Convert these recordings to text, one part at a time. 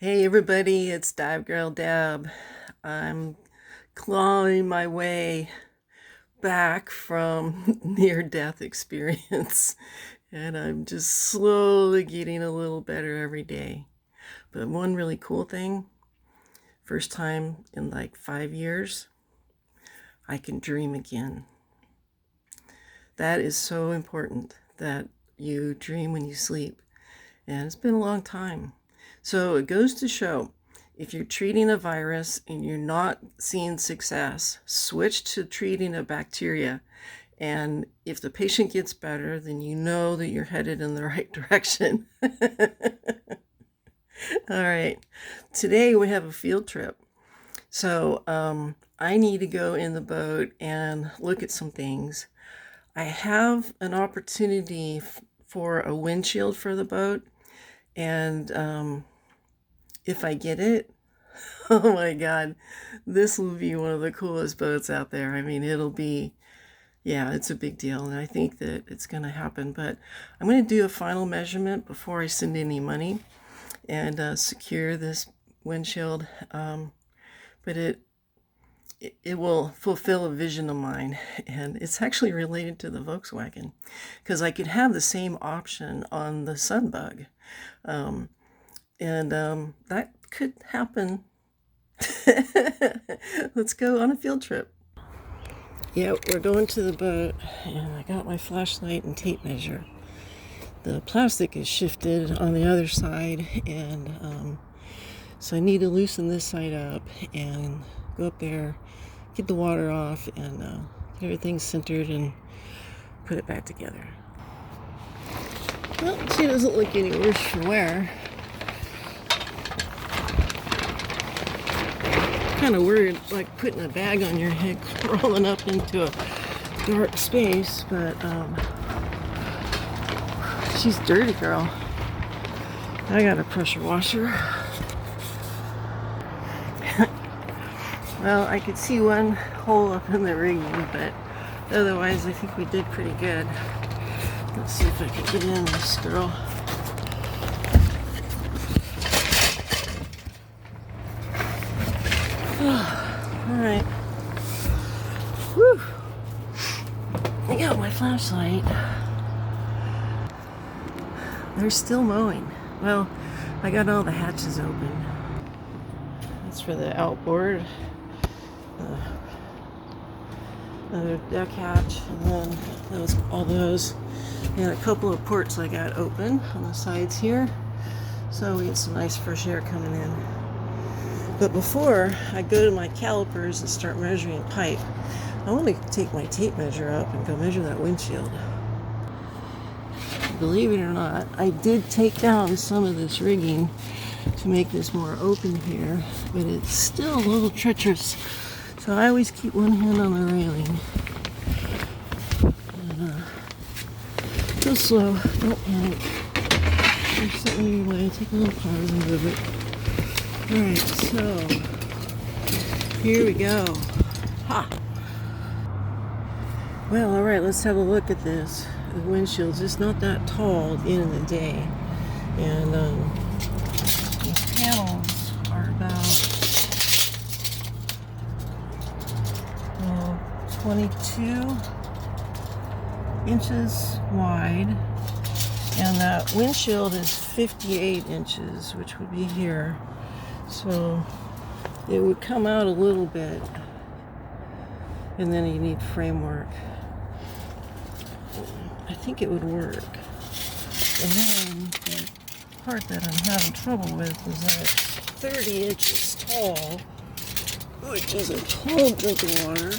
Hey everybody, it's Dive Girl Deb. I'm clawing my way back from near-death experience, and I'm just slowly getting a little better every day. But one really cool thing, first time in like 5 years, I can dream again. That is so important that you dream when you sleep, and it's been a long time. So it goes to show, if you're treating a virus and you're not seeing success, switch to treating a bacteria. And if the patient gets better, then you know that you're headed in the right direction. All right, today we have a field trip. So I need to go in the boat and look at some things. I have an opportunity for a windshield for the boat. And if I get it, oh my God, this will be one of the coolest boats out there. I mean, it'll be, yeah, it's a big deal. And I think that it's going to happen. But I'm going to do a final measurement before I send any money and secure this windshield. But it will fulfill a vision of mine. And it's actually related to the Volkswagen, because I could have the same option on the Sunbug. That could happen. Let's go on a field trip. Yeah, we're going to the boat, and I got my flashlight and tape measure. The plastic is shifted on the other side, and so I need to loosen this side up and go up there, get the water off, and get everything centered and put it back together. Well, she doesn't look any worse for wear. Kind of weird, like putting a bag on your head, crawling up into a dark space, but she's dirty, girl. I got a pressure washer. Well, I could see one hole up in the rigging, but otherwise I think we did pretty good. Let's see if I can get in this girl. All right. Whew. I got my flashlight. They're still mowing. Well, I got all the hatches open. That's for the outboard. Another deck hatch, and then all those. And a couple of ports I got open on the sides here, so we get some nice fresh air coming in. But before I go to my calipers and start measuring pipe, I want to take my tape measure up and go measure that windshield. Believe it or not, I did take down some of this rigging to make this more open here, but it's still a little treacherous. So I always keep one hand on the railing. And, go slow, don't panic. There's something in your way, take a little pause and move it. Alright, so here we go. Ha! Well, alright, let's have a look at this. The windshield's just not that tall at the end of the day. And these panels are about 22 inches wide. And that windshield is 58 inches, which would be here. So it would come out a little bit, and then you need framework. I think it would work. And then the part that I'm having trouble with is that it's 30 inches tall, which is a tall drink of water.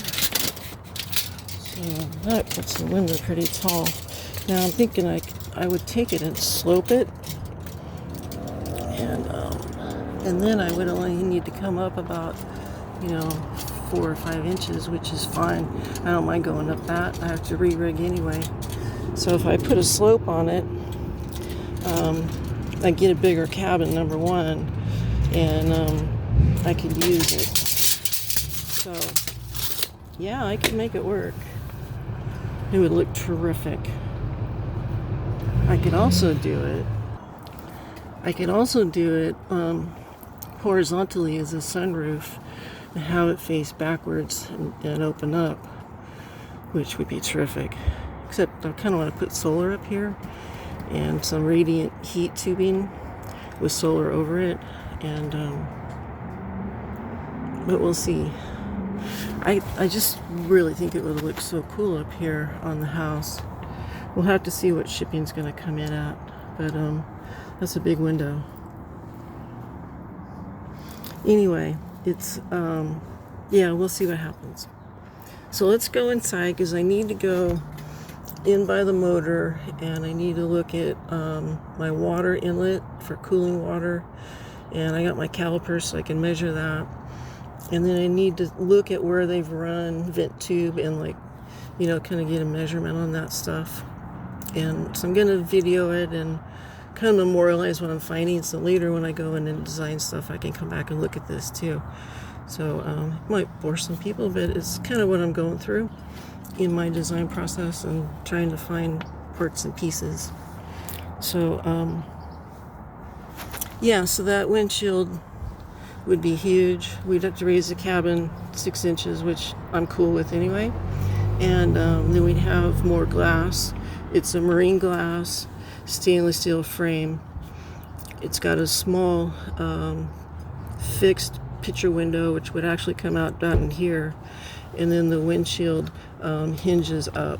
So that puts the window pretty tall. Now I'm thinking I would take it and slope it, and then I would only need to come up about, 4 or 5 inches, which is fine. I don't mind going up that. I have to re-rig anyway. So if I put a slope on it, I get a bigger cabin, number one, and I could use it. So yeah, I could make it work. It would look terrific. I could also do it horizontally as a sunroof and have it face backwards and open up, which would be terrific. Except I kind of want to put solar up here and some radiant heat tubing with solar over it, and but we'll see. I just really think it would look so cool up here on the house. We'll have to see what shipping's going to come in at, but that's a big window. Anyway, it's yeah, we'll see what happens. So let's go inside because I need to go in by the motor, and I need to look at my water inlet for cooling water, and I got my calipers so I can measure that. And then I need to look at where they've run vent tube and, like, you know, kind of get a measurement on that stuff. And so I'm going to video it and kind of memorialize what I'm finding, so later when I go in and design stuff I can come back and look at this too. So it might bore some people, but it's kind of what I'm going through in my design process and trying to find parts and pieces. So yeah, so that windshield would be huge. We'd have to raise the cabin 6 inches, which I'm cool with anyway. And then we'd have more glass. It's a marine glass stainless steel frame. It's got a small fixed picture window, which would actually come out down here, and then the windshield hinges up.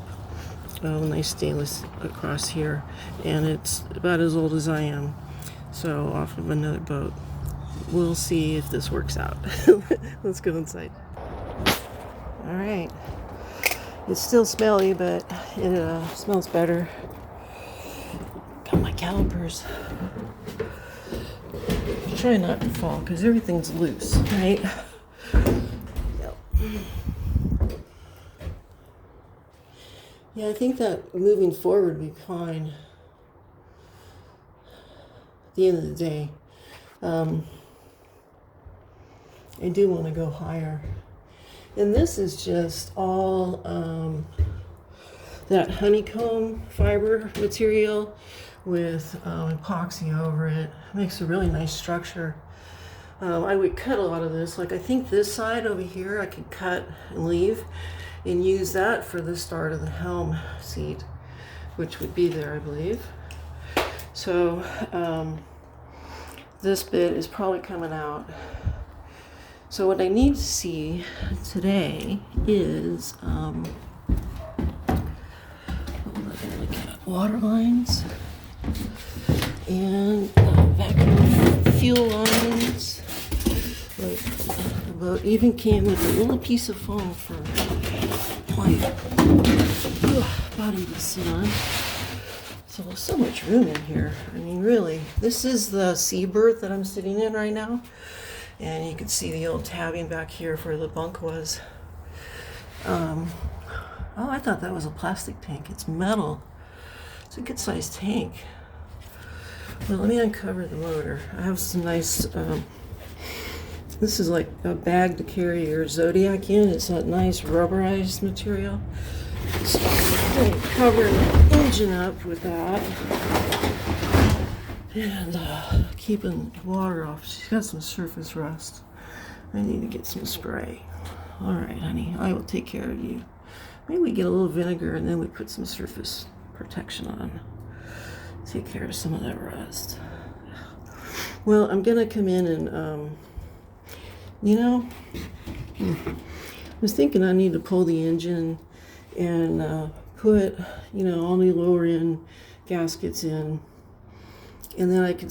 Nice stainless across here, and it's about as old as I am, so off of another boat. We'll see if this works out. Let's go inside. All right. It's still smelly, but it smells better. Got my calipers. Try not to fall because everything's loose, right? Yep. Yeah, I think that moving forward would be fine. At the end of the day, I do want to go higher. And this is just all that honeycomb fiber material with epoxy over it. Makes a really nice structure. I would cut a lot of this. Like, I think this side over here I could cut and leave and use that for the start of the helm seat, which would be there, I believe. So this bit is probably coming out. So what I need to see today is water lines and vacuum fuel lines. Like, the boat even came with a little piece of foam for my body to sit on. So there's so much room in here. I mean, really, this is the sea berth that I'm sitting in right now. And you can see the old tabbing back here where the bunk was. Oh, I thought that was a plastic tank. It's metal. It's a good sized tank. Well, let me uncover the motor. I have some nice, this is like a bag to carry your Zodiac in. It's that nice rubberized material. So I'm going to cover the engine up with that. And keeping water off. She's got some surface rust. I need to get some spray. All right, honey, I will take care of you. Maybe we get a little vinegar and then we put some surface protection on. Take care of some of that rust. Well, I'm gonna come in and, you know, I was thinking I need to pull the engine and put, you know, all the lower end gaskets in. And then I could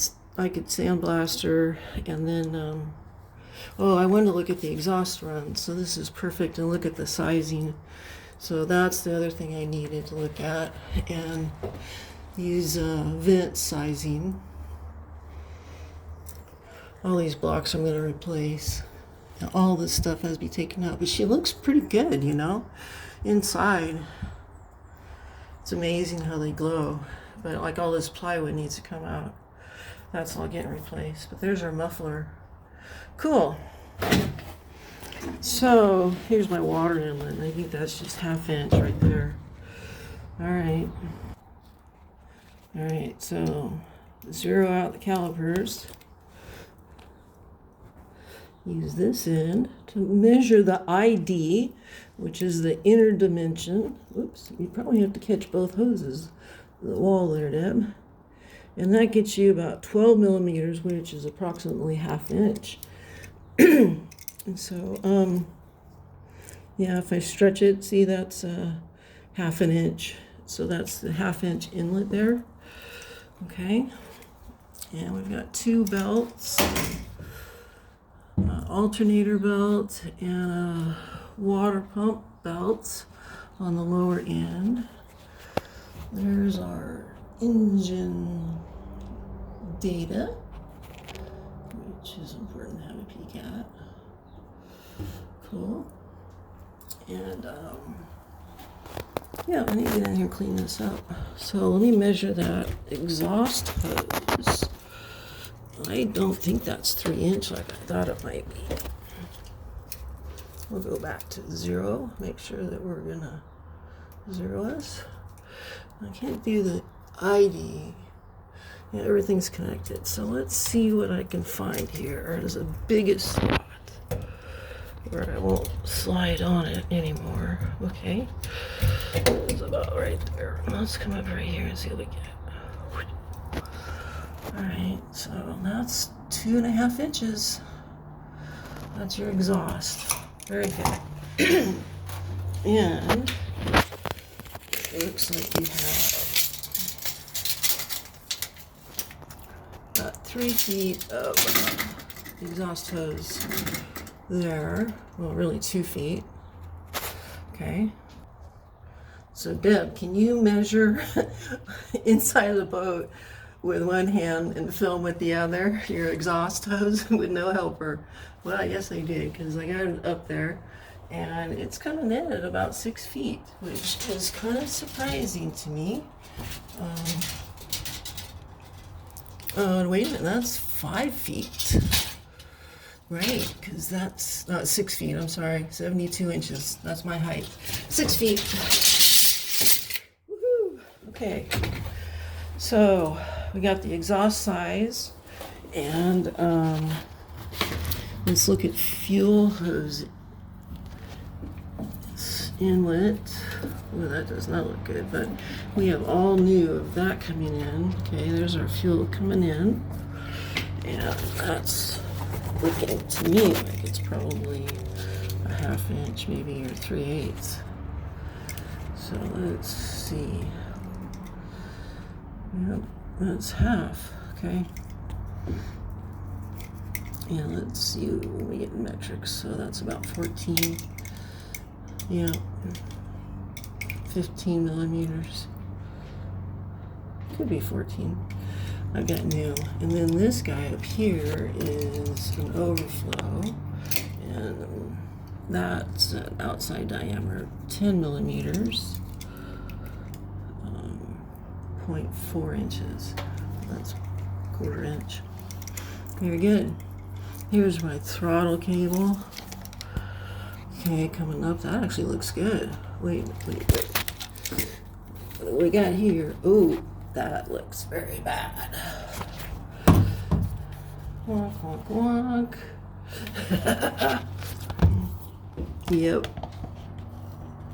sandblast her, and then, oh, I wanted to look at the exhaust run, so this is perfect, and look at the sizing. So that's the other thing I needed to look at, and use vent sizing. All these blocks I'm going to replace. Now, all this stuff has to be taken out, but she looks pretty good, you know, inside. It's amazing how they glow. But like, all this plywood needs to come out. That's all getting replaced. But there's our muffler. Cool. So here's my water inlet. I think that's just 1/2 inch right there. All right. All right. So zero out the calipers. use this end to measure the ID, which is the inner dimension. Oops, you probably have to catch both hoses, the wall there, Deb. And that gets you about 12 millimeters, which is approximately ½ inch. And so, yeah, if I stretch it, see that's ½ inch. So that's the ½ inch inlet there. Okay. And we've got 2 belts, alternator belt and a water pump belt on the lower end. There's our engine data, which is important to have a peek at. Cool. And yeah, I need to get in here and clean this up. So let me measure that exhaust hose. I don't think that's 3 inch like I thought it might be. We'll go back to 0, make sure that we're gonna 0 this. I can't do the ID. Yeah, everything's connected. So let's see what I can find here. There's a biggest spot where I won't slide on it anymore. Okay, it's about right there. Let's come up right here and see what we get. All right, so that's 2½ inches. That's your exhaust. Very good. And it looks like you have about 3 feet of exhaust hose there. Well, really 2 feet. Okay. So Deb, can you measure inside of the boat with one hand and film with the other, your exhaust hose with no helper? Well, I guess I did, because I got it up there, and it's coming in at about 6 feet, which is kind of surprising to me. Oh, wait a minute, that's 5 feet. Right, because that's not 6 feet, I'm sorry, 72 inches. That's my height. 6 feet. Woohoo! Okay, so we got the exhaust size, and let's look at fuel hose inlet. Well, that does not look good, but we have all new of that coming in. Okay, there's our fuel coming in, and that's looking to me like it's probably a ½ inch, maybe, or 3/8. So let's see. Yep, that's half. Okay. Yeah, let's see when we get metrics. So that's about 14. Yeah, 15 millimeters. Could be 14. I've got new. And then this guy up here is an overflow, and that's an outside diameter 10 millimeters, 0.4 inches. That's ½ inch. Very good. Here's my throttle cable. Okay, coming up. That actually looks good. Wait. What do we got here? Ooh, that looks very bad. Wonk, wonk, wonk. Yep.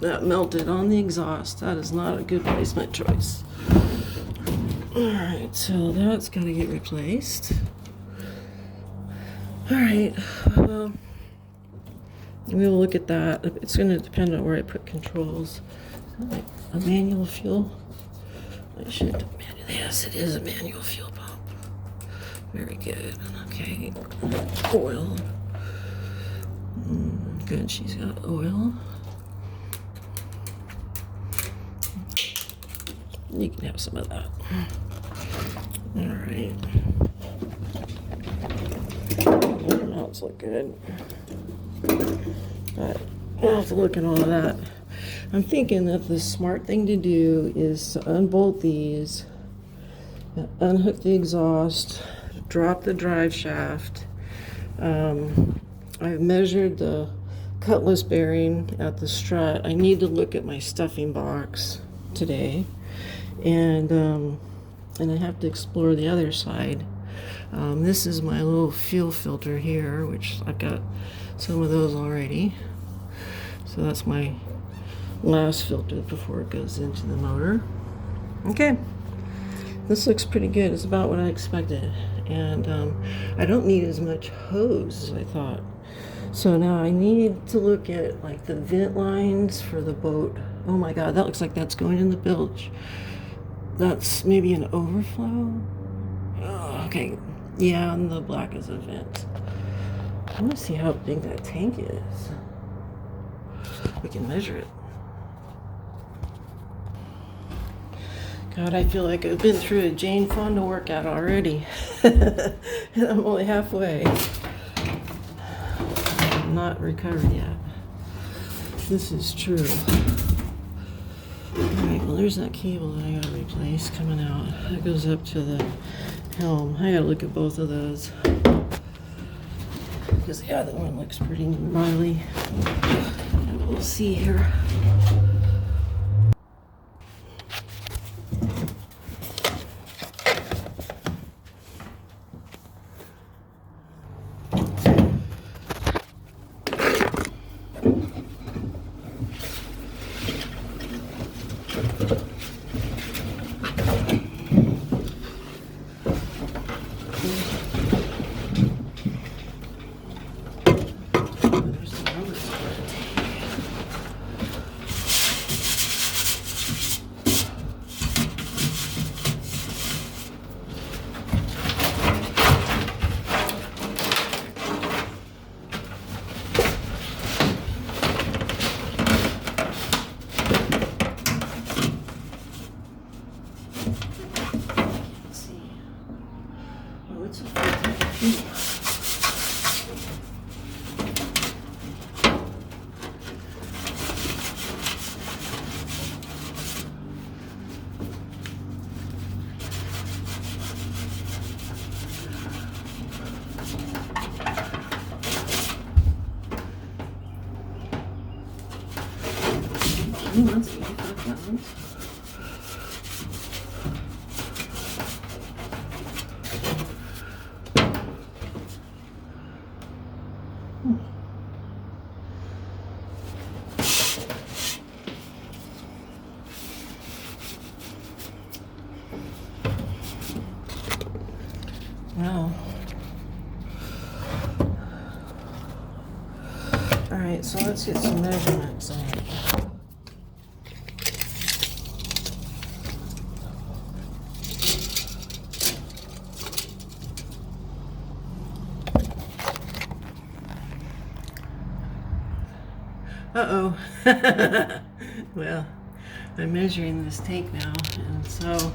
That melted on the exhaust. That is not a good placement choice. Alright, so that's got to get replaced. Alright, well, we'll look at that. It's going to depend on where I put controls. Like a manual fuel. I should. Yes, it is a manual fuel pump. Very good. Okay. Oil. Good, she's got oil. You can have some of that. Alright. Those look good. But I'll have to look at all of that. I'm thinking that the smart thing to do is to unbolt these, unhook the exhaust, drop the drive shaft. I've measured the cutlass bearing at the strut. I need to look at my stuffing box today, and I have to explore the other side. This is my little fuel filter here, which I've got some of those already. So that's my last filter before it goes into the motor. Okay, this looks pretty good. It's about what I expected. And I don't need as much hose as I thought. So now I need to look at like the vent lines for the boat. Oh my God, that looks like that's going in the bilge. That's maybe an overflow. Oh, okay, yeah, and the black is a vent. I want to see how big that tank is. We can measure it. God, I feel like I've been through a Jane Fonda workout already. And I'm only halfway. I'm not recovered yet. This is true. Alright, well there's that cable that I gotta replace coming out. That goes up to the helm. I gotta look at both of those. Because the other one looks pretty gnarly. And we'll see here. That's 85 gallons. Wow. All right, so let's get some measurements on it. Uh-oh. Well, I'm measuring this tank now, and so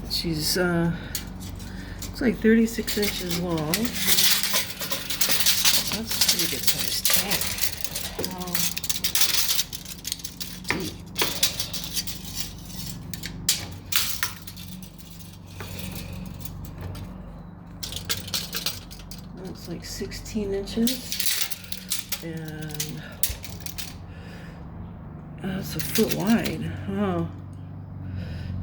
she's it's like 36 inches long. That's a pretty good sized tank. How deep? It's like 16 inches, and it's a foot wide. Oh,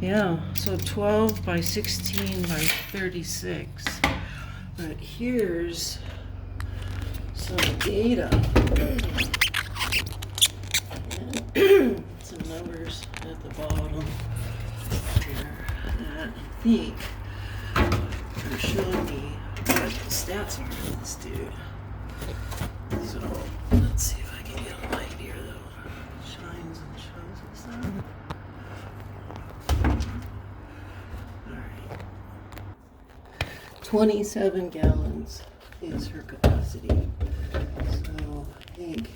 yeah. So 12 by 16 by 36. But here's some data. Some numbers at the bottom here that I think are showing me what the stats are for this dude. So let's see if I can get a light here though. Shines and shows us that. Alright. 27 gallons is her capacity. So I think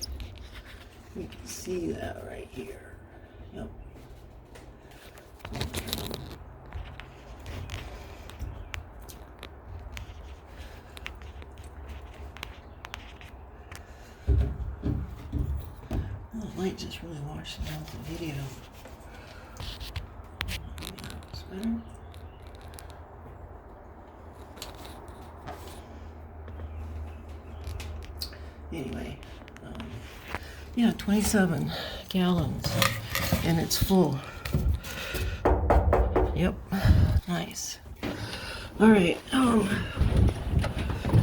we can see that right here. Yep. The light just really washed out the video. It's better. Anyway, yeah, 27 gallons, and it's full. Yep, nice. All right,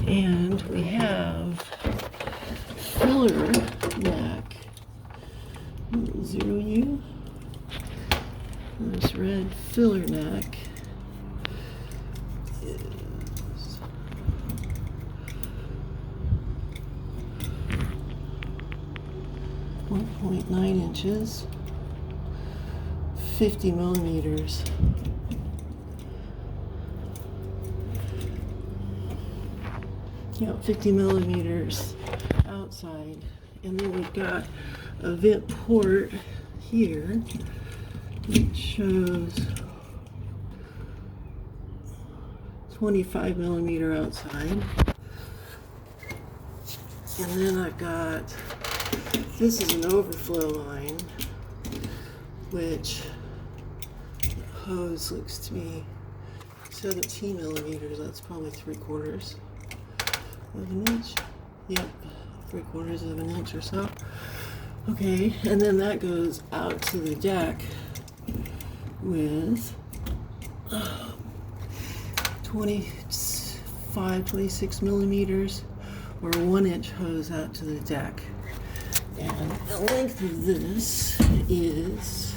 And we have filler neck. 0U. This red filler neck is 1.9 inches, 50 millimeters. Yeah, 50 millimeters outside. And then we've got a vent port here, which shows 25 millimeter outside. And then I've got, this is an overflow line, which the hose looks to be 17 millimeters. That's probably 3/4 of an inch. Yep, 3/4 of an inch or so. Okay, and then that goes out to the deck with 26 millimeters or a 1-inch hose out to the deck. And the length of this is,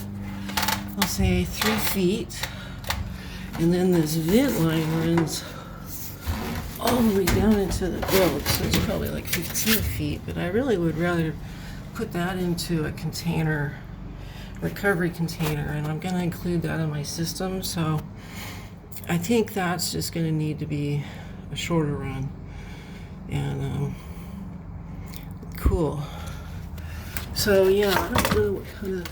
I'll say 3 feet. And then this vent line runs all the way down into the build, so it's probably like 15 feet, but I really would rather put that into a container, recovery container, and I'm going to include that in my system, so I think that's just going to need to be a shorter run. And cool. So yeah, I don't know what kind of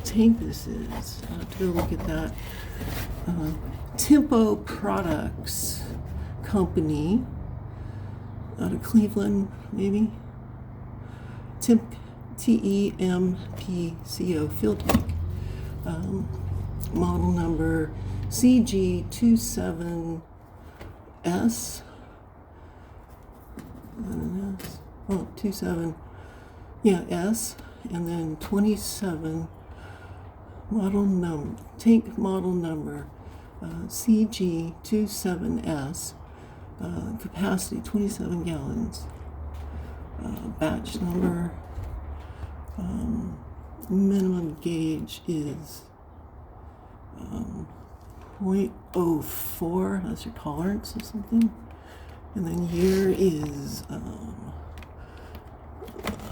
tank this is. I'll have to go look at that. Tempo Products Company out of Cleveland, maybe. TEMPCO field tank. Model number CG27S. 27, yeah, S, and then 27 model number, tank model number, CG27S, capacity 27 gallons, batch number, minimum gauge is 0.04, that's your tolerance or something, and then year is,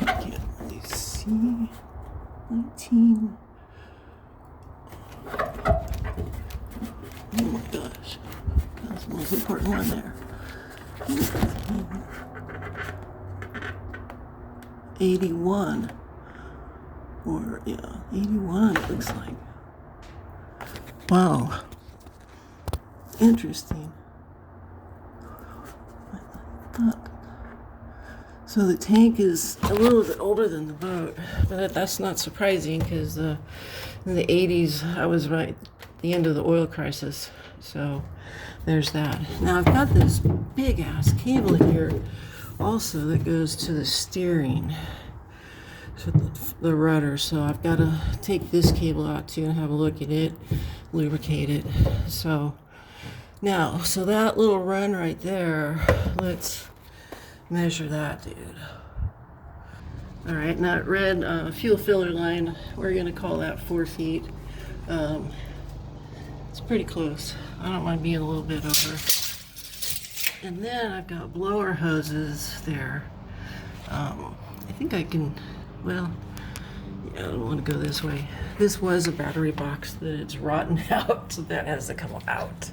I can't really see, 19, oh my gosh, that's the most important one there, 81, or yeah, 81 it looks like. Wow, interesting. So the tank is a little bit older than the boat, but that's not surprising because in the 80s I was right at the end of the oil crisis. So there's that. Now I've got this big ass cable here also that goes to the steering, so the rudder. So I've got to take this cable out too and have a look at it, lubricate it. So now, so that little run right there, let's measure that, dude. All right, now red fuel filler line, we're gonna call that 4 feet. It's pretty close. I don't mind being a little bit over. And then I've got blower hoses there. I think I can, well, yeah, I don't want to go this way. This was a battery box that it's rotten out, so that has to come out.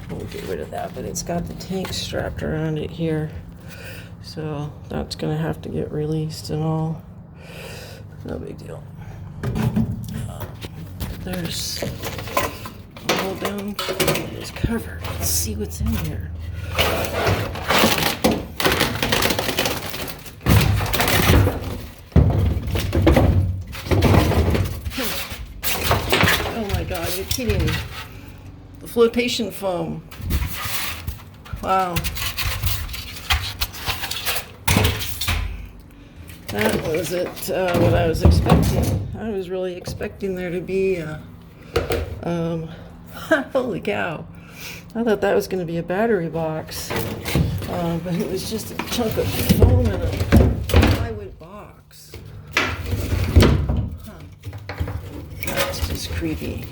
We'll get rid of that, but it's got the tank strapped around it here. So that's going to have to get released and all. No big deal. There's all down. It's covered. Let's see what's in here. Oh my God, you're kidding me. The flotation foam. Wow. That wasn't what I was expecting. I was really expecting there to be, holy cow. I thought that was going to be a battery box. but it was just a chunk of foam in a plywood box. Huh. That's just creepy.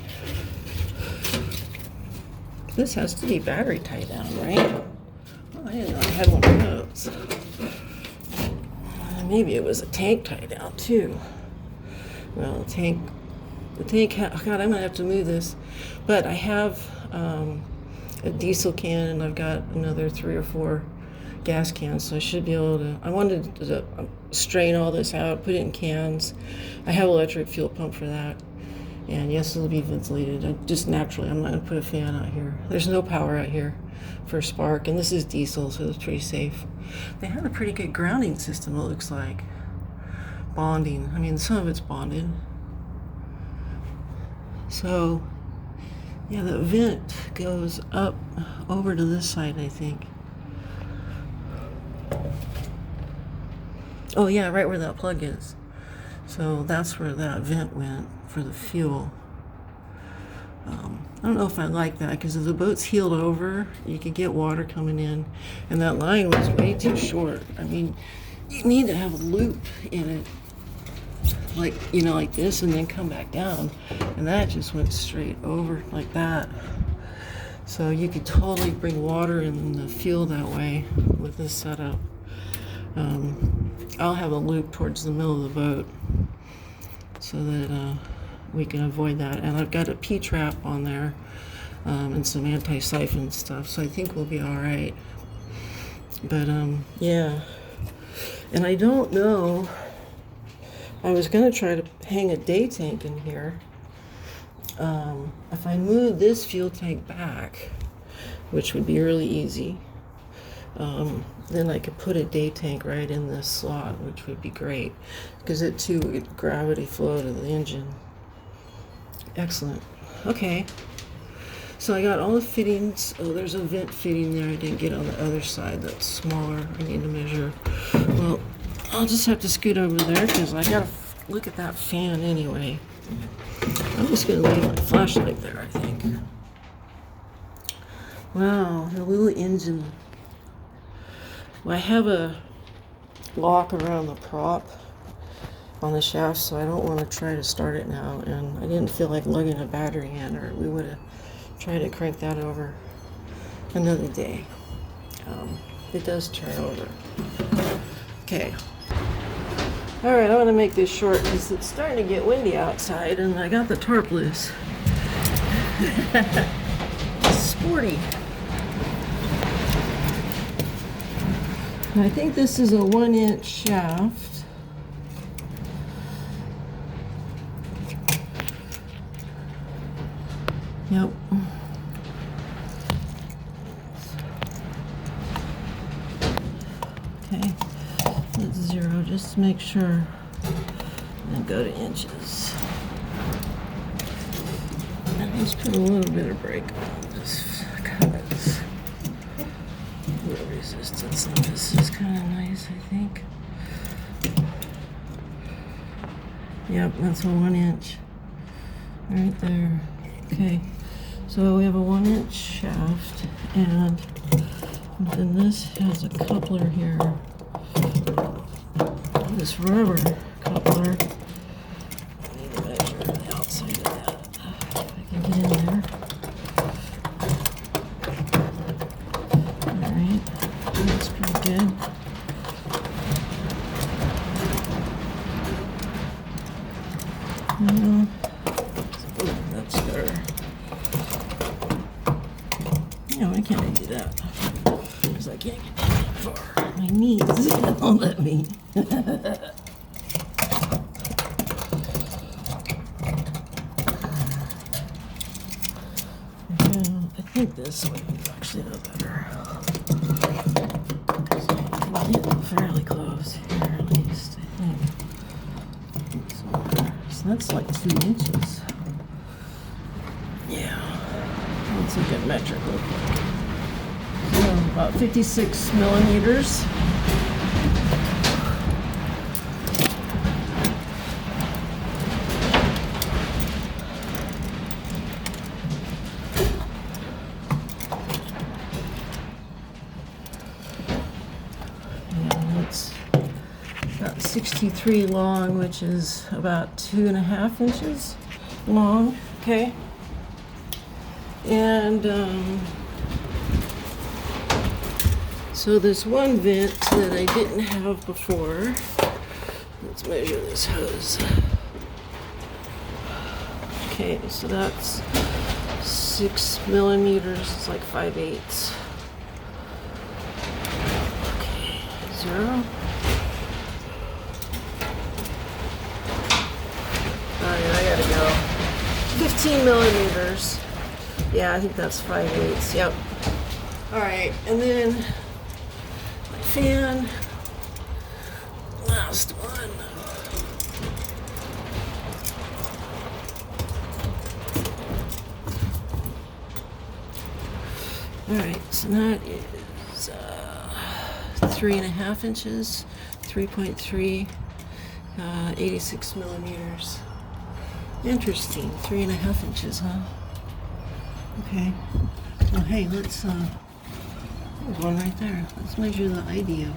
This has to be battery tied down, right? Oh, I didn't know I had one of those. Maybe it was a tank tied down too. Well, the tank, oh God, I'm gonna have to move this. But I have a diesel can, and I've got another 3 or 4 gas cans, so I should be able to, I wanted to strain all this out, put it in cans. I have an electric fuel pump for that. And yes, it'll be ventilated. Just naturally, I'm not gonna put a fan out here. There's no power out here for a spark, and this is diesel, so it's pretty safe. They have a pretty good grounding system, it looks like. Bonding. I mean, some of it's bonded. So, yeah, the vent goes up over to this side, I think. Oh yeah, right where that plug is. So that's where that vent went for the fuel. I don't know if I like that, because if the boat's heeled over, you could get water coming in, and that line was way too short. I mean, you need to have a loop in it, like, you know, like this, and then come back down, and that just went straight over like that. So you could totally bring water in the fuel that way with this setup. I'll have a loop towards the middle of the boat so that we can avoid that. And I've got a P-trap on there and some anti-siphon stuff, so I think we'll be all right. But yeah, and I don't know, I was going to try to hang a day tank in here. If I move this fuel tank back, which would be really easy, then I could put a day tank right in this slot, which would be great, because it too would gravity flow to the engine. Excellent. Okay, so I got all the fittings. Oh, there's a vent fitting there I didn't get on the other side that's smaller. I need to measure. Well, I'll just have to scoot over there, because I gotta look at that fan anyway. I'm just gonna leave my flashlight there, I think. Wow, the little engine. Well, I have a lock around the prop on the shaft, so I don't want to try to start it now, and I didn't feel like lugging a battery in, or we would have tried to crank that over another day. It does turn over. Okay. All right, I'm going to make this short because it's starting to get windy outside, and I got the tarp loose. Sporty. I think this is a 1-inch shaft. Yep. Okay, let's 0 just to make sure, and go to inches. And let's put a little bit of brake on this, because a little resistance on this is kind of nice, I think. Yep, that's a 1-inch right there. Okay, so we have a 1-inch shaft, and then this has a coupler here. This rubber coupler. I need to measure the outside of that. If I can get in there. Alright, that's pretty good. That's better. Yeah, why can't I do that? Because I can't get that far. My knees won't let me. I think this way is actually the better. I can get fairly close here, at least, I think. So that's like 2 inches. Yeah. Let's look at metric real quick. So about 56 millimeters. it's about 63 long, which is about 2.5 inches long. Okay. And so there's one vent that I didn't have before. Let's measure this hose. Okay, so that's 6 millimeters. It's like 5/8. Okay, 0. Oh yeah, I gotta go. 15 millimeters. Yeah, I think that's 5/8. Yep. All right, and then my fan. Last one. All right, so that is 3.5 inches, 3.3, 86 millimeters. Interesting, 3.5 inches, huh? Okay. Well, hey, let's, there's one right there. Let's measure the ID of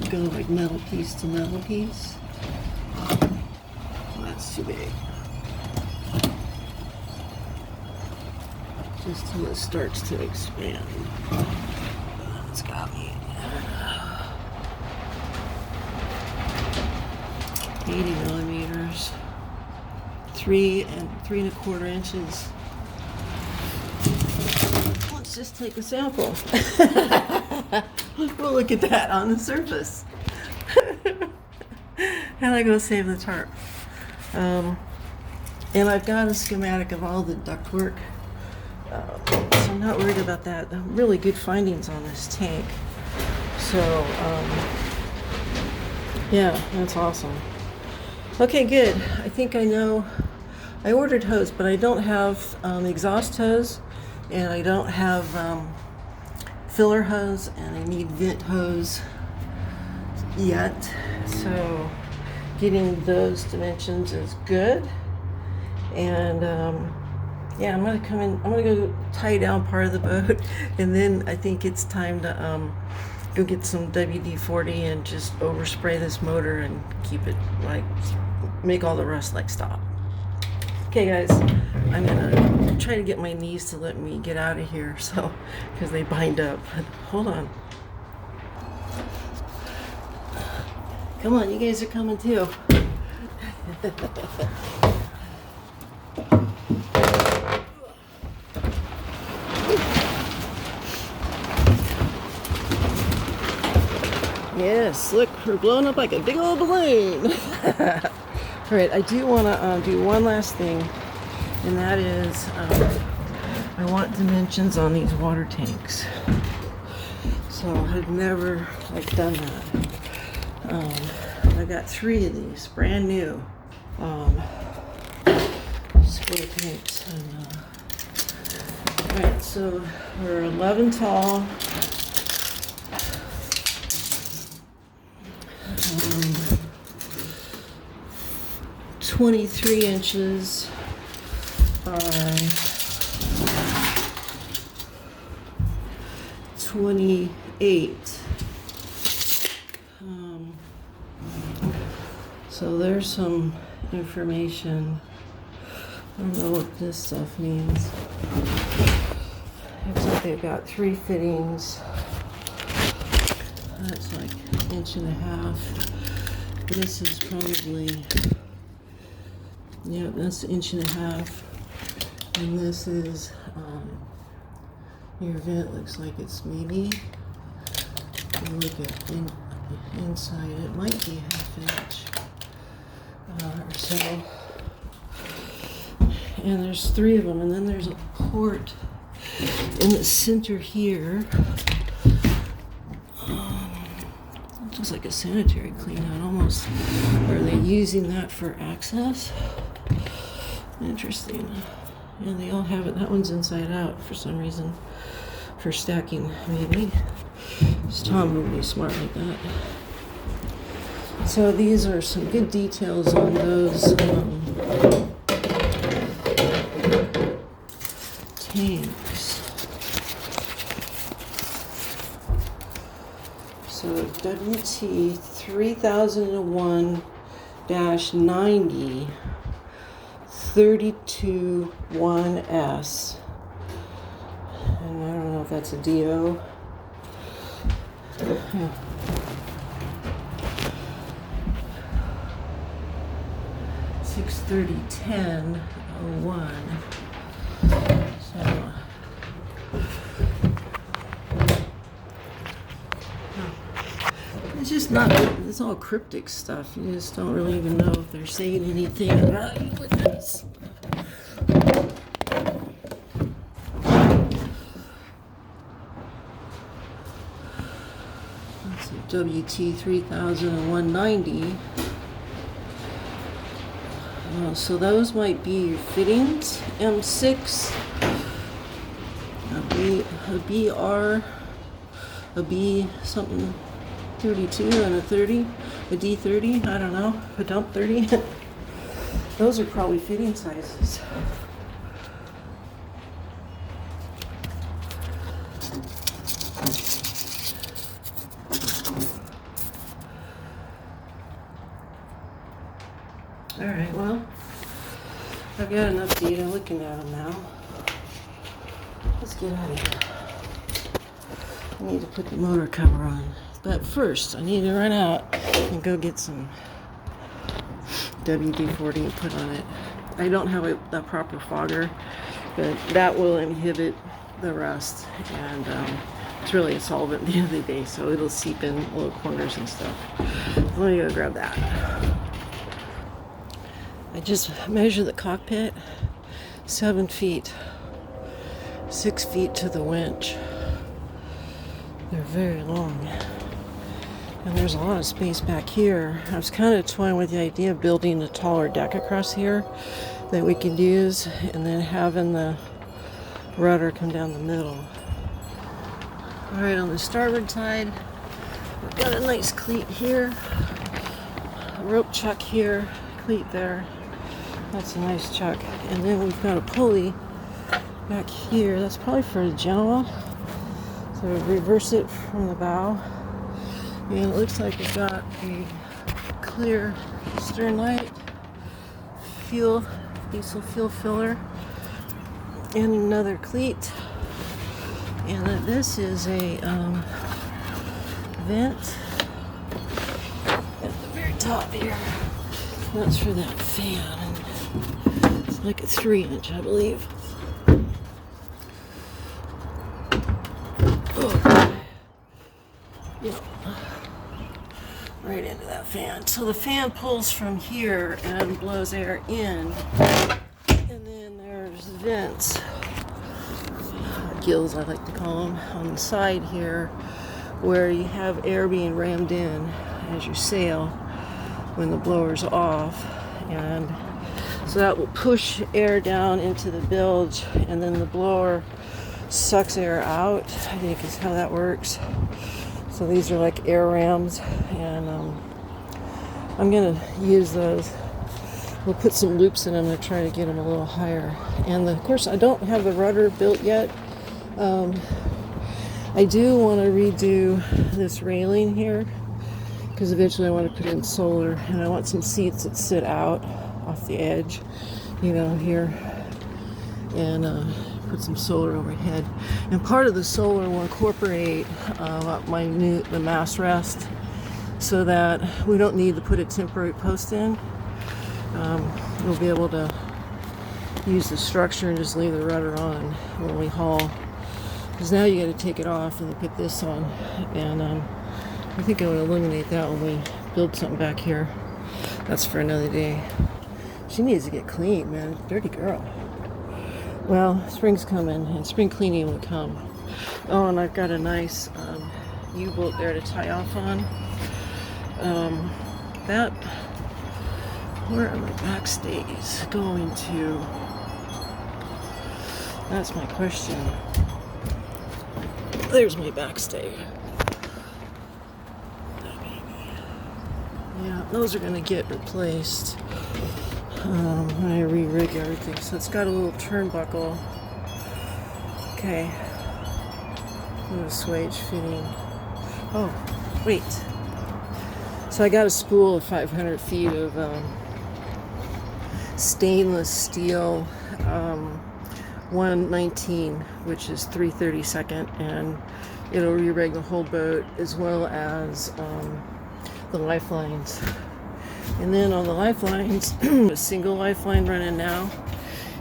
it. Go like metal piece to metal piece. Well, that's too big. Just till it starts to expand. It's got me. 80 millimeters. 3.25 inches. Let's just take a sample. We'll look at that on the surface. And I go save the tarp. And I've got a schematic of all the ductwork. So I'm not worried about that. Really good findings on this tank. So, yeah, that's awesome. Okay, good. I think I know. I ordered hose, but I don't have exhaust hose, and I don't have filler hose, and I need vent hose yet. So getting those dimensions is good. And yeah, I'm gonna come in. I'm gonna go tie down part of the boat, and then I think it's time to go get some WD-40 and just overspray this motor and keep it like, make all the rust like stop. Okay, guys, I'm gonna try to get my knees to let me get out of here, so because they bind up. Hold on. Come on, you guys are coming too. Yes, look, we're blowing up like a big old balloon. All right, I do want to do one last thing, and that is I want dimensions on these water tanks. So I've never done that. I got 3 of these, brand new square tanks. And, all right, so we're 11 tall. 23 inches by 28. So there's some information. I don't know what this stuff means. Looks like they've got 3 fittings. That's like 1.5 inches. This is probably, yeah, that's 1.5 inches. And this is, your vent looks like it's maybe, look at inside, it might be 1/2 inch or so. And there's 3 of them, and then there's a port in the center here. It looks like a sanitary clean out almost. Are they using that for access? Interesting. Yeah, they all have it. That one's inside out for some reason. For stacking, maybe. Tom would be smart like that. So these are some good details on those tanks. So WT 3001-90 321S. And I don't know if that's a DO. Yeah. 630-10-01. So it's just not, it's all cryptic stuff. You just don't really even know if they're saying anything about you with this. Let's see, WT 3001-90. So those might be your fittings. M6, a BR, a B something 32 and a 30, a D30, I don't know, a dump 30. Those are probably fitting sizes. All right, well, I've got enough data looking at them now. Let's get out of here. I need to put the motor cover on. But first, I need to run out and go get some WD-40 and put on it. I don't have a proper fogger, but that will inhibit the rust. And it's really a solvent at the end of the day, so it'll seep in little corners and stuff. So let me go grab that. I just measured the cockpit, 7 feet, 6 feet to the winch. They're very long. And there's a lot of space back here. I was kind of toying with the idea of building a taller deck across here that we could use, and then having the rudder come down the middle. All right, on the starboard side, we've got a nice cleat here, a rope chuck here, cleat there. That's a nice chuck. And then we've got a pulley back here. That's probably for the Genoa. So reverse it from the bow. And it looks like we've got a clear stern light, fuel, diesel fuel filler, and another cleat. And this is a vent at the very top here. That's for that fan. And it's like a 3-inch, I believe. Oh. Yeah. Right into that fan. So the fan pulls from here and blows air in. And then there's vents, gills I like to call them, on the side here where you have air being rammed in as you sail when the blower's off. And so that will push air down into the bilge, and then the blower sucks air out, I think is how that works. So these are like air rams, and I'm gonna use those. We'll put some loops in them to try to get them a little higher. And of course, I don't have the rudder built yet. I do want to redo this railing here, because eventually I want to put in solar, and I want some seats that sit out off the edge, you know, here, and put some solar overhead. And part of the solar will incorporate the mast rest, so that we don't need to put a temporary post in. We'll be able to use the structure and just leave the rudder on when we haul, because now you got to take it off and put this on. And I think I would eliminate that when we build something back here. That's for another day. She needs to get clean, man. Dirty girl. Well, spring's coming, and spring cleaning will come. Oh, and I've got a nice U-bolt there to tie off on. Where are my backstays going to? That's my question. There's my backstay. Yeah, those are going to get replaced when I re-rig everything. So it's got a little turnbuckle. Okay. A little swage fitting. Oh, Wait. So I got a spool of 500 feet of stainless steel 119, which is 3/32, and it'll re-rig the whole boat as well as the lifelines. And then on the lifelines, a single lifeline running now,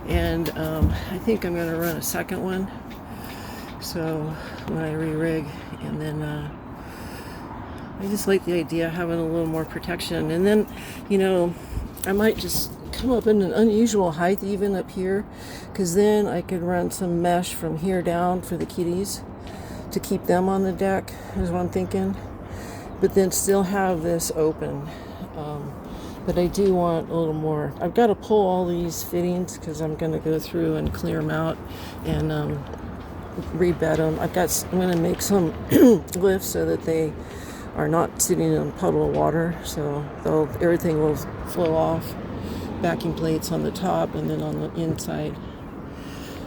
and I think I'm going to run a second one. So when I re-rig, and then I just like the idea of having a little more protection. And then, you know, I might just come up in an unusual height even up here, because then I could run some mesh from here down for the kitties to keep them on the deck, is what I'm thinking. But then still have this open. But I do want a little more. I've got to pull all these fittings because I'm going to go through and clear them out and rebed them. I'm going to make some lifts so that they are not sitting in a puddle of water, so everything will flow off. Backing plates on the top and then on the inside.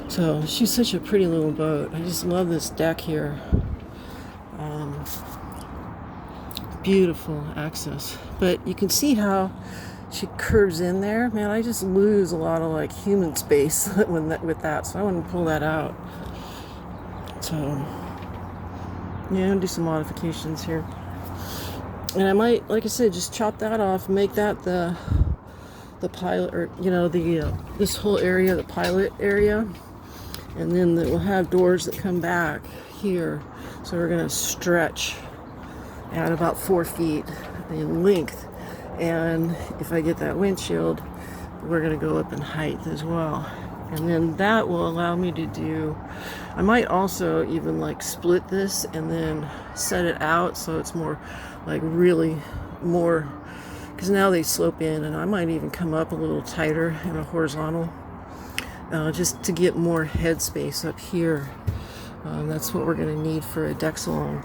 So she's such a pretty little boat. I just love this deck here. Beautiful access, but you can see how she curves in there. Man, I just lose a lot of like human space with that, so I want to pull that out. So yeah, do some modifications here. And I might, like I said, just chop that off, make that the pilot, or you know, this whole area, the pilot area, and then we'll have doors that come back here. So we're gonna stretch at about 4 feet in length, and if I get that windshield, we're gonna go up in height as well. And then that will allow me to do, I might also even like split this and then set it out so it's more like really more, because now they slope in, and I might even come up a little tighter in a horizontal just to get more head space up here. That's what we're going to need for a deck salon.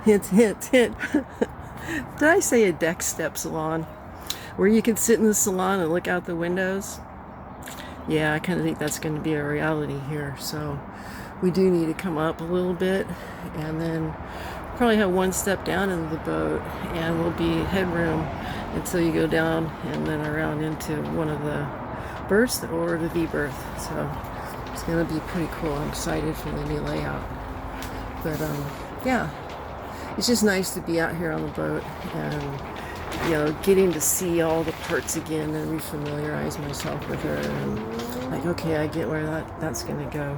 Hint, hint, hint. Did I say a deck step salon? Where you can sit in the salon and look out the windows? Yeah, I kind of think that's going to be a reality here. So we do need to come up a little bit, and then probably have one step down into the boat, and will be headroom until you go down and then around into one of the berths or the V berth. So it's going to be pretty cool. I'm excited for the new layout. But yeah, it's just nice to be out here on the boat and, you know, getting to see all the parts again and refamiliarize myself with her, and like, okay, I get where that's going to go.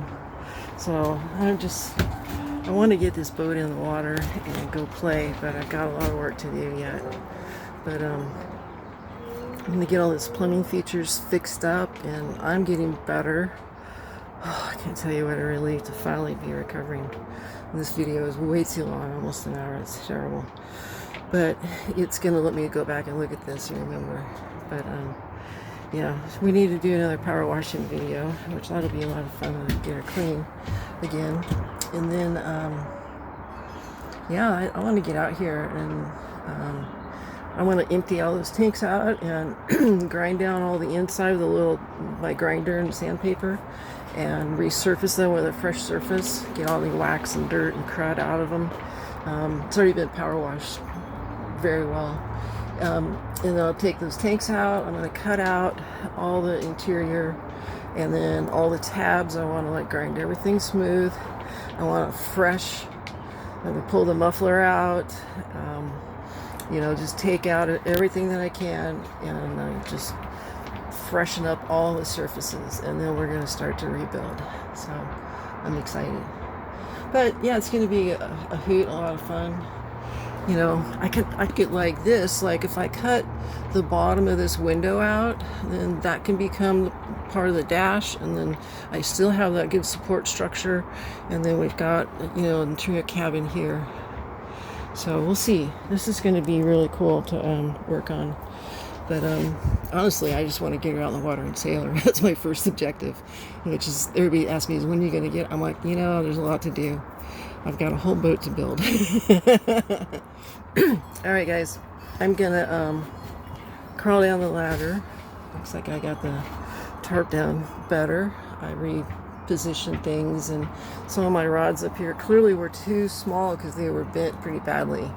So I want to get this boat in the water and go play, but I've got a lot of work to do yet. But I'm going to get all this plumbing features fixed up, and I'm getting better. Oh, I can't tell you what a relief to finally be recovering. This video is way too long, almost an hour. It's terrible. But it's going to let me go back and look at this and remember. But yeah, we need to do another power washing video, which that'll be a lot of fun to get her clean again. And then yeah, I want to get out here, and I want to empty all those tanks out and grind down all the inside with my grinder and sandpaper, and resurface them with a fresh surface, get all the wax and dirt and crud out of them. It's already been power washed very well. And then I'll take those tanks out. I'm going to cut out all the interior, and then all the tabs. I want to like grind everything smooth. I want it fresh. I'm going to pull the muffler out, you know, just take out everything that I can, and just freshen up all the surfaces, and then we're going to start to rebuild. So I'm excited. But yeah, it's going to be a hoot, a lot of fun. You know, I could like this, like if I cut the bottom of this window out, then that can become part of the dash, and then I still have that good support structure, and then we've got, you know, an interior cabin here. So we'll see. This is going to be really cool to work on. But honestly, I just want to get her out in the water and sail her. That's my first objective, which is, everybody asks me, is when are you going to get? I'm like, you know, there's a lot to do. I've got a whole boat to build. All right, guys, I'm gonna crawl down the ladder. Looks like I got the tarp down better. I position things, and some of my rods up here clearly were too small because they were bent pretty badly.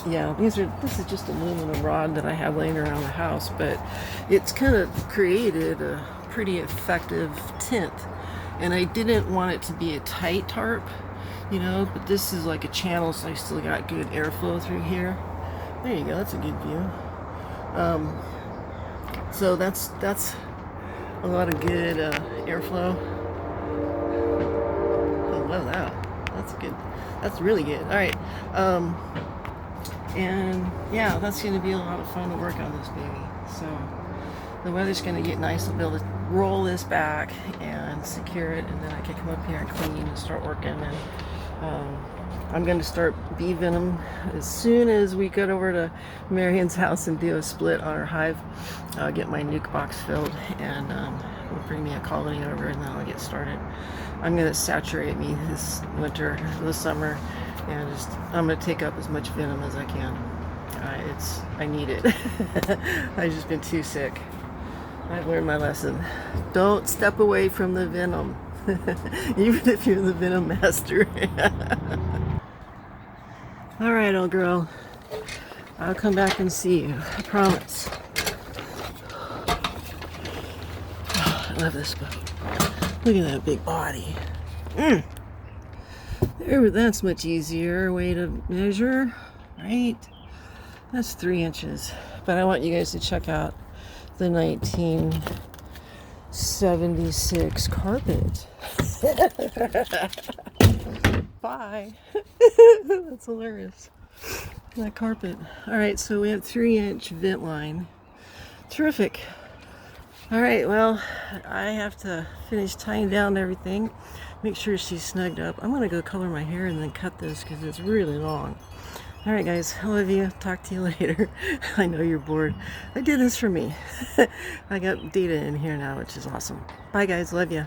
Yeah, this is just aluminum rod that I have laying around the house, but it's kind of created a pretty effective tent. And I didn't want it to be a tight tarp, you know, but this is like a channel, so I still got good airflow through here. There you go, that's a good view. So that's a lot of good airflow. I love that. That's good. That's really good. All right. And yeah, that's going to be a lot of fun to work on this baby. So the weather's going to get nice. I'll be able to roll this back and secure it, and then I can come up here and clean and start working. And I'm going to start bee venom as soon as we get over to Marion's house and do a split on our hive. I'll get my nuke box filled, and we'll bring me a colony over, and then I'll get started. I'm going to saturate me this winter, this summer, and I'm going to take up as much venom as I can. I need it. I've just been too sick. I've learned my lesson. Don't step away from the venom, even if you're the venom master. All right, old girl. I'll come back and see you. I promise. Oh, I love this boat. Look at that big body. There, that's much easier way to measure, right? That's 3 inches. But I want you guys to check out the 1976 carpet. Bye. That's hilarious. That carpet. All right, so we have 3-inch vent line. Terrific. All right, well, I have to finish tying down everything. Make sure she's snugged up. I'm gonna go color my hair and then cut this because it's really long. All right, guys, I love you. Talk to you later. I know you're bored. I did this for me. I got data in here now, which is awesome. Bye, guys. Love you.